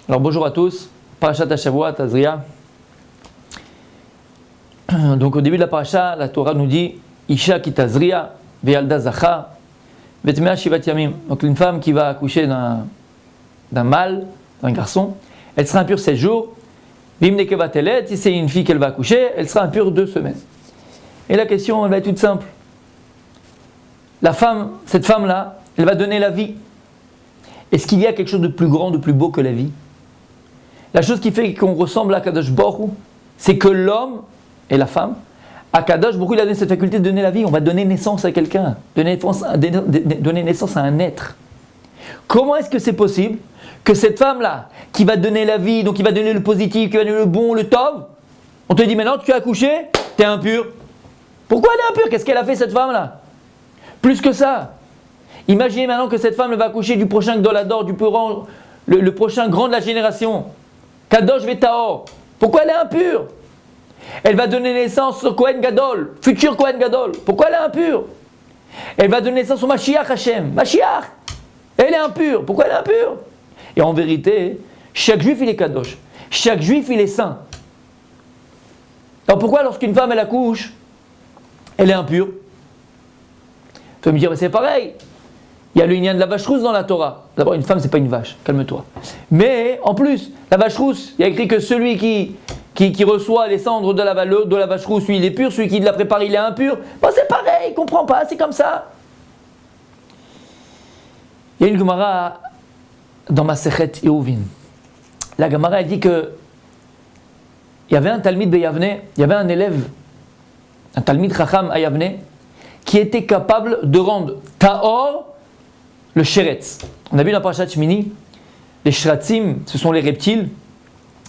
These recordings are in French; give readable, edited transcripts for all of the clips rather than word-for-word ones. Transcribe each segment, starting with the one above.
Alors bonjour à tous, Parashat Hashavua, Tazria. Donc au début de la Parasha, la Torah nous dit Isha ki Tazria, ve'alda zacha, ve'tmea shivat yamim. Donc une femme qui va accoucher d'un mâle, d'un garçon, elle sera impure 7 jours. Vim nekeva telet, si c'est une fille qu'elle va accoucher, elle sera impure 2 semaines. Et la question, elle va être toute simple. La femme, cette femme-là, elle va donner la vie. Est-ce qu'il y a quelque chose de plus grand, de plus beau que la vie? La chose qui fait qu'on ressemble à Kadosh Baruch Hu, c'est que l'homme et la femme, à Kadosh Baruch Hu, il a donné cette faculté de donner la vie. On va donner naissance à quelqu'un, donner naissance à un être. Comment est-ce que c'est possible que cette femme-là, qui va donner la vie, donc qui va donner le positif, qui va donner le bon, le tov, on te dit maintenant tu as accouché, tu es impur. Pourquoi elle est impure? Qu'est-ce qu'elle a fait cette femme-là? Plus que ça. Imaginez maintenant que cette femme va accoucher du prochain Gdolador, le prochain grand de la génération. Kadosh Vetaor. Pourquoi elle est impure? Elle va donner naissance au Kohen Gadol, futur Kohen Gadol. Pourquoi elle est impure? Elle va donner naissance au Mashiach Hashem. Mashiach. Elle est impure. Pourquoi elle est impure? Et en vérité, chaque juif il est Kadosh. Chaque juif il est saint. Alors pourquoi lorsqu'une femme elle accouche, elle est impure? Tu vas me dire, mais c'est pareil. Il y a le lien de la vache rousse dans la Torah. D'abord, une femme, c'est pas une vache, calme-toi. Mais en plus, la vache rousse, il y a écrit que celui qui reçoit les cendres de la vache rousse, lui, il est pur. Celui qui la prépare, il est impur. Bon, c'est pareil, il comprend pas, c'est comme ça. Il y a une Gemara dans Masechet Eruvin. La Gemara, elle dit que il y avait un Talmid Beyavne, il y avait un élève, un Talmid Chacham à Yavne, qui était capable de rendre Tahor le Sheretz. On a vu dans Parashat Shmini, les Shratzim, ce sont les reptiles,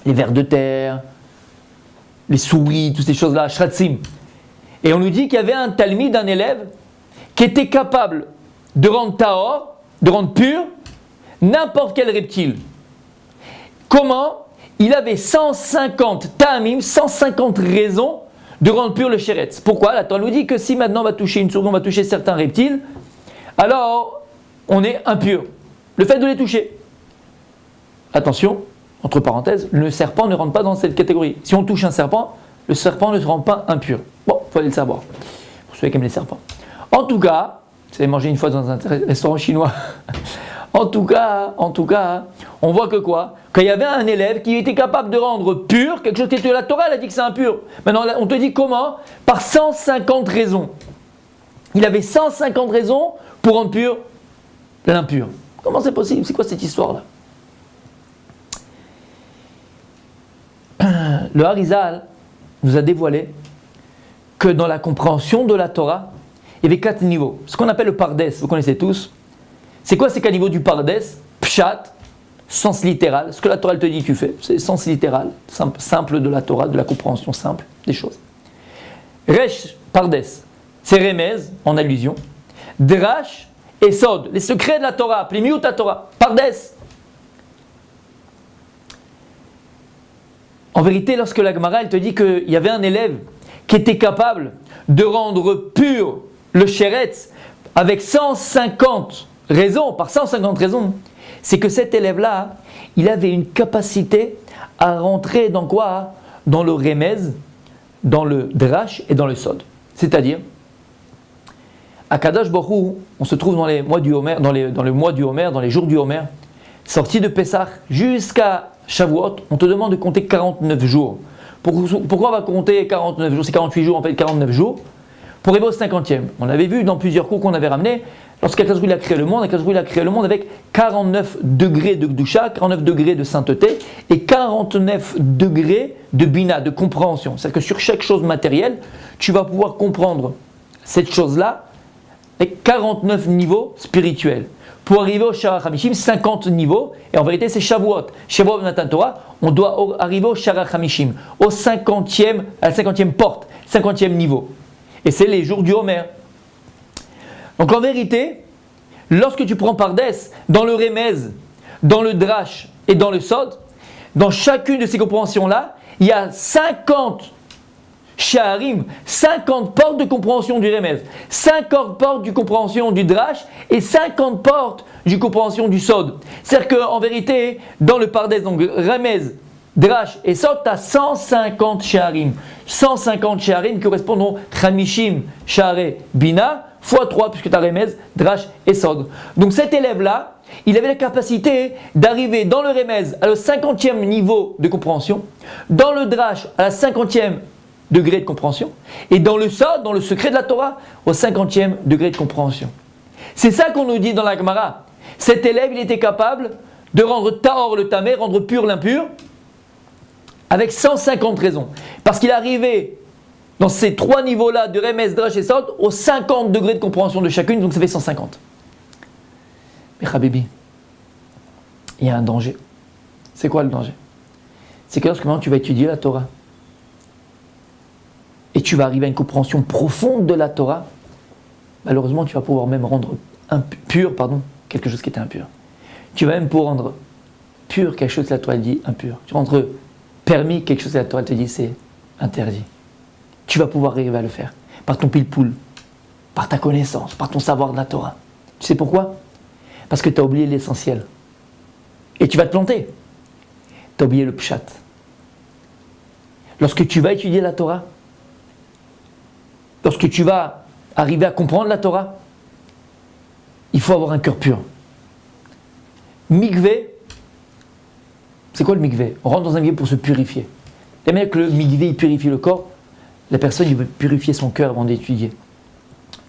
les vers de terre, les souris, toutes ces choses-là, Shratzim. Et on nous dit qu'il y avait un Talmid, un élève, qui était capable de rendre Tahor, de rendre pur, n'importe quel reptile. Comment? Il avait 150 ta'amim, 150 raisons de rendre pur le Sheretz. Pourquoi? La Torah nous dit que si maintenant on va toucher une souris, on va toucher certains reptiles, alors on est impur. Le fait de les toucher. Attention, entre parenthèses, le serpent ne rentre pas dans cette catégorie. Si on touche un serpent, le serpent ne se rend pas impur. Bon, il faut aller le savoir. Pour ceux qui aiment les serpents. En tout cas, vous avez mangé une fois dans un restaurant chinois. En tout cas, on voit que quoi? Qu'il y avait un élève qui était capable de rendre pur quelque chose qui était la Torah, elle a dit que c'est impur. Maintenant, on te dit comment? Par 150 raisons. Il avait 150 raisons pour rendre pur l'impur. Comment c'est possible? C'est quoi cette histoire-là? Le Harizal nous a dévoilé que dans la compréhension de la Torah, il y avait 4 niveaux. Ce qu'on appelle le Pardes, vous connaissez tous. C'est quoi ces 4 niveaux du Pardes? Pshat, sens littéral. Ce que la Torah elle te dit, tu fais. C'est sens littéral, simple de la Torah, de la compréhension simple des choses. Resh, Pardes, c'est Remez, en allusion. Drash et Sod, les secrets de la Torah, Plimiut la Torah, Pardes. En vérité, lorsque la Gemara elle te dit qu'il y avait un élève qui était capable de rendre pur le Sheretz avec 150 raisons, par 150 raisons, c'est que cet élève-là, il avait une capacité à rentrer dans quoi? Dans le Remez, dans le Drash et dans le Sod. C'est-à-dire, à Kadosh Baruch Hu, on se trouve dans les mois du Homer, dans le mois du Homer, dans les jours du Homer, sorti de Pessah jusqu'à Shavuot, on te demande de compter 49 jours. Pourquoi on va compter 49 jours? C'est 48 jours, en fait 49 jours, pour arriver au 50e. On avait vu dans plusieurs cours qu'on avait ramenés, lorsqu'Akadosh Baruch Hu a créé le monde, Akadosh Baruch Hu a créé le monde avec 49 degrés de Gdusha, 49 degrés de sainteté et 49 degrés de Bina, de compréhension. C'est-à-dire que sur chaque chose matérielle, tu vas pouvoir comprendre cette chose-là avec 49 niveaux spirituels. Pour arriver au Sharach Hamishim, 50 niveaux, et en vérité c'est Shavuot. Shavuot Natan Torah, on doit arriver au Sharach Hamishim, à la 50e porte, 50e niveau. Et c'est les jours du Homer. Donc en vérité, lorsque tu prends Pardes, dans le Remez, dans le Drash et dans le Sod, dans chacune de ces compréhensions-là, il y a 50 Sha'arim, 50 portes de compréhension du Remez, 50 portes de compréhension du Drash et 50 portes de compréhension du Sod. C'est-à-dire qu'en vérité, dans le Pardes, donc Remez, Drash et Sod, tu as 150 Sha'arim. 150 Sha'arim correspondent à Chamishim Sha'are Bina, fois 3, puisque tu as Remez, Drash et Sod. Donc cet élève-là, il avait la capacité d'arriver dans le Remez à le 50e niveau de compréhension, dans le Drash à la 50e degré de compréhension, et dans le Sod, dans le secret de la Torah, au 50e degré de compréhension. C'est ça qu'on nous dit dans la Gemara. Cet élève, il était capable de rendre Tahor le Tamé, rendre pur l'impur, avec 150 raisons. Parce qu'il arrivait dans ces trois niveaux-là de Remez, Drash et Sod, aux 50 degrés de compréhension de chacune, donc ça fait 150. Mais Habibi, il y a un danger. C'est quoi le danger? C'est que lorsque maintenant tu vas étudier la Torah, et tu vas arriver à une compréhension profonde de la Torah, malheureusement tu vas pouvoir même rendre pur, quelque chose qui était impur. Tu vas même pouvoir rendre pur quelque chose que la Torah dit impur. Tu vas rendre permis quelque chose que la Torah te dit c'est interdit. Tu vas pouvoir arriver à le faire par ton pile-poule, par ta connaissance, par ton savoir de la Torah. Tu sais pourquoi? Parce que tu as oublié l'essentiel. Et tu vas te planter. Tu as oublié le pshat. Lorsque tu vas étudier la Torah, lorsque tu vas arriver à comprendre la Torah, il faut avoir un cœur pur. Mikvé, c'est quoi le mikvé? On rentre dans un mikvé pour se purifier. Et même que le mikvé il purifie le corps, la personne il veut purifier son cœur avant d'étudier.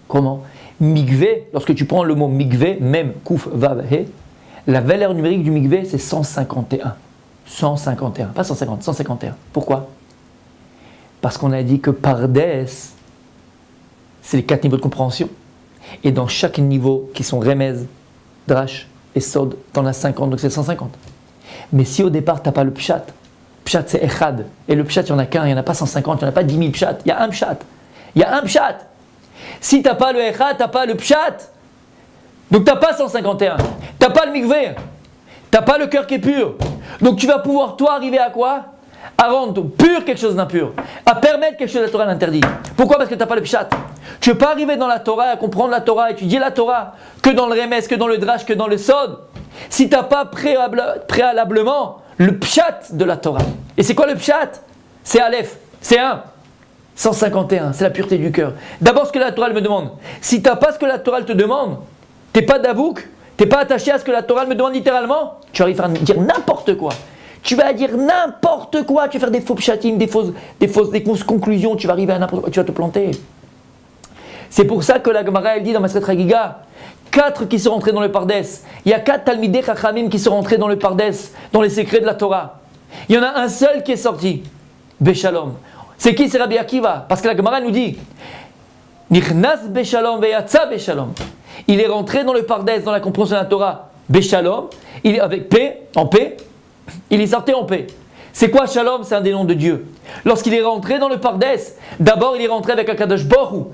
Comment? Mikvé, lorsque tu prends le mot mikvé, même kouf, vav, he, la valeur numérique du mikvé c'est 151. 151, pas 150, 151. Pourquoi? Parce qu'on a dit que Pardes, c'est les 4 niveaux de compréhension. Et dans chaque niveau, qui sont Remez, Drash et Sod, tu en as 50, donc c'est 150. Mais si au départ, tu n'as pas le Pshat, Pshat c'est Echad, et le Pshat, il n'y en a qu'un, il n'y en a pas 150, il n'y en a pas 10 000 Pshat, il y a un Pshat. Il y a un Pshat. Si tu n'as pas le Echad, tu n'as pas le Pshat. Donc tu n'as pas 151. Tu n'as pas le Mikvé. Tu n'as pas le cœur qui est pur. Donc tu vas pouvoir, toi, arriver à quoi? À rendre pur quelque chose d'impur, à permettre quelque chose de la Torah d'interdit. Pourquoi? Parce que tu n'as pas le pshat. Tu ne peux pas arriver dans la Torah, à comprendre la Torah, à étudier la Torah, que dans le Remez, que dans le Drash, que dans le Sod, si tu n'as pas préalablement le pshat de la Torah. Et c'est quoi le pshat? C'est Aleph, c'est 1. 151, c'est la pureté du cœur. D'abord ce que la Torah elle me demande. Si tu n'as pas ce que la Torah elle te demande, tu n'es pas d'avouk, tu n'es pas attaché à ce que la Torah elle me demande littéralement, tu arrives à dire n'importe quoi. Tu vas dire n'importe quoi, tu vas faire des faux pshatim, des fausses conclusions, tu vas arriver à n'importe quoi, tu vas te planter. C'est pour ça que la Gemara elle dit dans Maseret Chagiga, 4 qui sont rentrés dans le Pardes. Il y a 4 Talmidei Chachamim qui sont rentrés dans le Pardes, dans les secrets de la Torah. Il y en a un seul qui est sorti, Beshalom. C'est qui? C'est Rabbi Akiva. Parce que la Gemara nous dit, Nichnas Beshalom veyatza Beshalom. Il est rentré dans le Pardes, dans la compréhension de la Torah, Beshalom. Il est avec paix, en paix. Il est sorti en paix. C'est quoi Shalom? C'est un des noms de Dieu. Lorsqu'il est rentré dans le Pardes, d'abord il est rentré avec un Kadosh Baruch.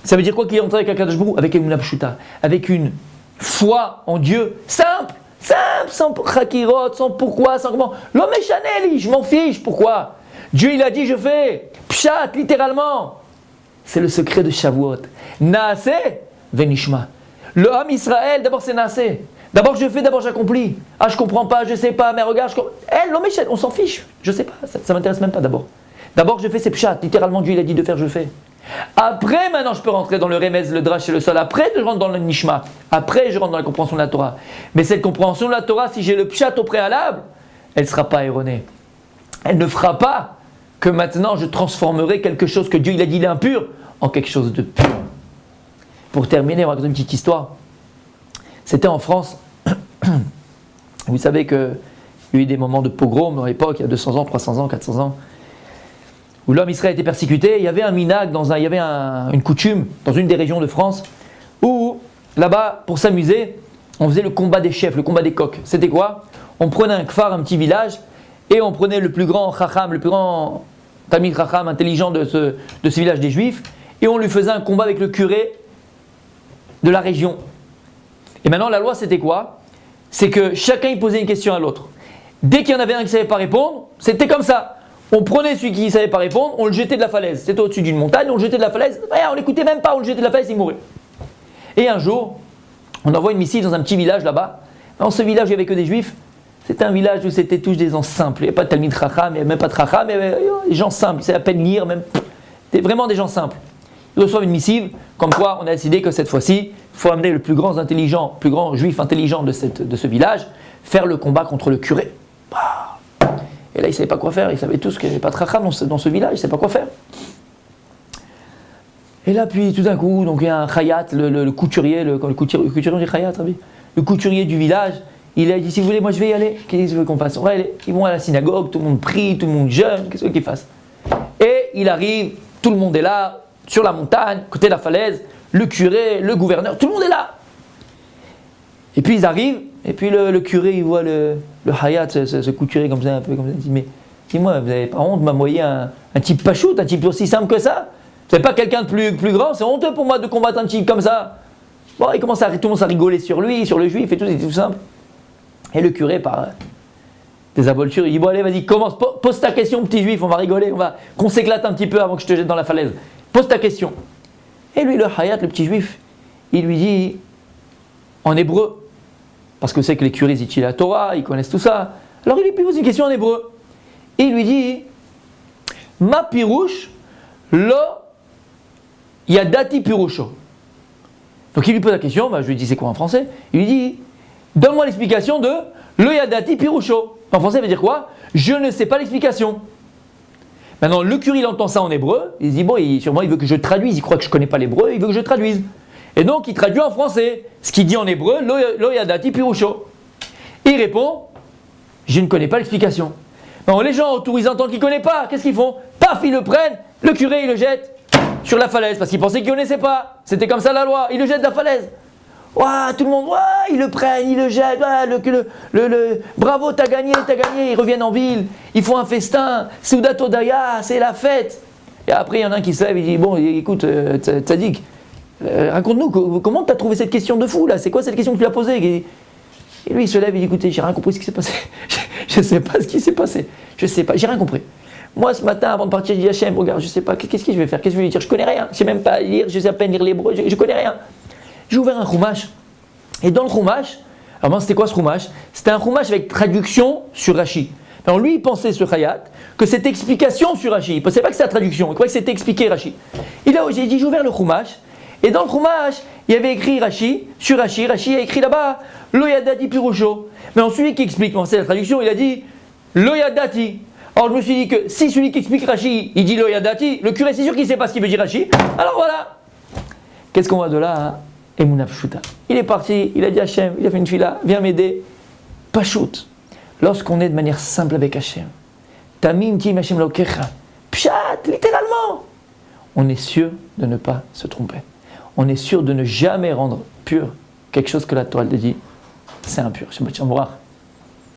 Ça veut dire quoi qu'il est rentré avec un Kadosh Baruch? Avec une Pshuta, avec une foi en Dieu simple, sans chakirot, sans pourquoi, sans comment. L'homme est chanel, je m'en fiche, pourquoi? Dieu il a dit je fais, pshat littéralement. C'est le secret de Shavuot. Naaseh venishma. Le Ham Israël, d'abord c'est Naaseh. D'abord je fais, d'abord j'accomplis. Ah je comprends pas, je sais pas, mais regarde, l'homme est on s'en fiche, je sais pas, ça m'intéresse même pas d'abord. D'abord je fais c'est pshat, littéralement Dieu il a dit de faire, je fais. Après maintenant je peux rentrer dans le Remez, le Drash et le Sol, après je rentre dans le Nishma, après je rentre dans la compréhension de la Torah. Mais cette compréhension de la Torah, si j'ai le pshat au préalable, elle ne sera pas erronée. Elle ne fera pas que maintenant je transformerai quelque chose que Dieu il a dit d'impur en quelque chose de pur. Pour terminer, on va raconter une petite histoire. C'était en France. Vous savez qu'il y a eu des moments de pogrom à l'époque, il y a 200 ans, 300 ans, 400 ans, où l'homme Israël était persécuté. Il y avait un minag, il y avait une coutume dans une des régions de France, où là-bas, pour s'amuser, on faisait le combat des chefs, le combat des coqs. C'était quoi? On prenait un kfar, un petit village, et on prenait le plus grand chacham, le plus grand tamid chacham intelligent de ce village des Juifs, et on lui faisait un combat avec le curé de la région. Et maintenant, la loi, c'était quoi? C'est que chacun il posait une question à l'autre. Dès qu'il y en avait un qui ne savait pas répondre, c'était comme ça. on prenait celui qui ne savait pas répondre, on le jetait de la falaise. C'était au-dessus d'une montagne, on le jetait de la falaise. On l'écoutait même pas, on le jetait de la falaise, il mourait. Et un jour, on envoie une missive dans un petit village là-bas. Dans ce village, il n'y avait que des juifs. C'était un village où c'était tous des gens simples. Il n'y avait pas de Talmid Chacham, il n'y avait même pas de Chacham, il y avait des gens simples. Ils savaient à peine lire, même. C'était vraiment des gens simples. Ils reçoivent une missive, comme quoi on a décidé que cette fois-ci, il faut amener le plus grand juif intelligent de ce village, faire le combat contre le curé. Et là, ils ne savaient pas quoi faire. Ils savaient tous qu'il n'y avait pas de Chacham dans ce village, ils ne savaient pas quoi faire. Et là, puis tout d'un coup, donc il y a un Chayat, le couturier, le couturier, on dit Chayat, le couturier du village, il a dit, si vous voulez, moi je vais y aller. Qu'est-ce que vous voulez qu'on fasse? Ils vont à la synagogue, tout le monde prie, tout le monde jeûne, qu'est-ce qu'ils fassent? Et il arrive, tout le monde est là, sur la montagne, côté de la falaise, le curé, le gouverneur, tout le monde est là. Et puis ils arrivent, et puis le curé, il voit le Hayat, ce couturier comme ça, un peu comme ça, il dit, mais dis-moi, vous n'avez pas honte de m'envoyer un type pachout, un type aussi simple que ça? C'est pas quelqu'un de plus grand, c'est honteux pour moi de combattre un type comme ça. Bon, tout le monde commence à rigoler sur lui, sur le juif et tout, c'est tout simple. Et le curé, par désinvolture, il dit, bon allez, vas-y, commence, pose ta question, petit juif, on va rigoler, qu'on s'éclate un petit peu avant que je te jette dans la falaise. Pose ta question. Et lui, le Hayat, le petit juif, il lui dit, en hébreu, parce que c'est que les curés ils étudient la Torah, ils connaissent tout ça. Alors il lui pose une question en hébreu. Et il lui dit, ma pirouche, lo yadati pirusho. Donc il lui pose la question, je lui dis c'est quoi en français? Il lui dit, donne-moi l'explication de lo yadati pirusho. En français, ça veut dire quoi? Je ne sais pas l'explication. Maintenant, le curé il entend ça en hébreu, il se dit, bon, sûrement il veut que je traduise, il croit que je ne connais pas l'hébreu, il veut que je traduise. Et donc il traduit en français, ce qu'il dit en hébreu, lo yadati pirusho. Il répond, je ne connais pas l'explication. Alors, les gens autour, ils entendent qu'ils ne connaissent pas, qu'est-ce qu'ils font? Paf, ils le prennent, le curé il le jette sur la falaise, parce qu'ils pensaient qu'ils ne connaissaient pas. C'était comme ça la loi, il le jette de la falaise. Ouah, tout le monde, ils le prennent, ils le jettent, bravo, t'as gagné, ils reviennent en ville, ils font un festin, Seudat Odaya, c'est la fête. Et après, il y en a un qui se lève, il dit, bon, écoute, Tzadik, raconte-nous, comment tu as trouvé cette question de fou là? C'est quoi cette question que tu lui as posée? Et lui il se lève et dit, écoutez, j'ai rien compris ce qui s'est passé. Je ne sais pas ce qui s'est passé. Je ne sais pas, j'ai rien compris. Moi ce matin avant de partir, je dis Hachem, regarde, je ne sais pas, qu'est-ce que je vais faire? Qu'est-ce que je vais lui dire? Je ne connais rien, je ne sais même pas lire, je sais à peine lire l'hébreu, je ne connais rien. J'ai ouvert un chumash. Et dans le chumash, alors moi c'était quoi ce chumash? C'était un chumash avec traduction sur Rashi. Alors lui il pensait, ce Hayat, que c'était explication sur Rashi. Il ne pensait pas que c'était la traduction, il croyait que c'était expliqué Rashi. Et là j'ai dit, j'ai ouvert le chumash. Et dans le chumash, il y avait écrit Rashi, sur Rashi a écrit là-bas, Lo yadati pirusho. Mais ensuite, qui explique, c'est la traduction, il a dit, Lo yadati. Alors je me suis dit que si celui qui explique Rashi, il dit Lo yadati, le curé c'est sûr qu'il ne sait pas ce qu'il veut dire Rashi. Alors voilà. Qu'est-ce qu'on voit de là, hein? Emouna pshuta. Il est parti, il a dit Hachem, il a fait une fila, viens m'aider. Pashut. Lorsqu'on est de manière simple avec Hachem, Tamim tim Hachem lokecha. Pshat, littéralement. On est sûr de ne pas se tromper. On est sûr de ne jamais rendre pur quelque chose que la Torah te dit, c'est impur. Shabbat shalom.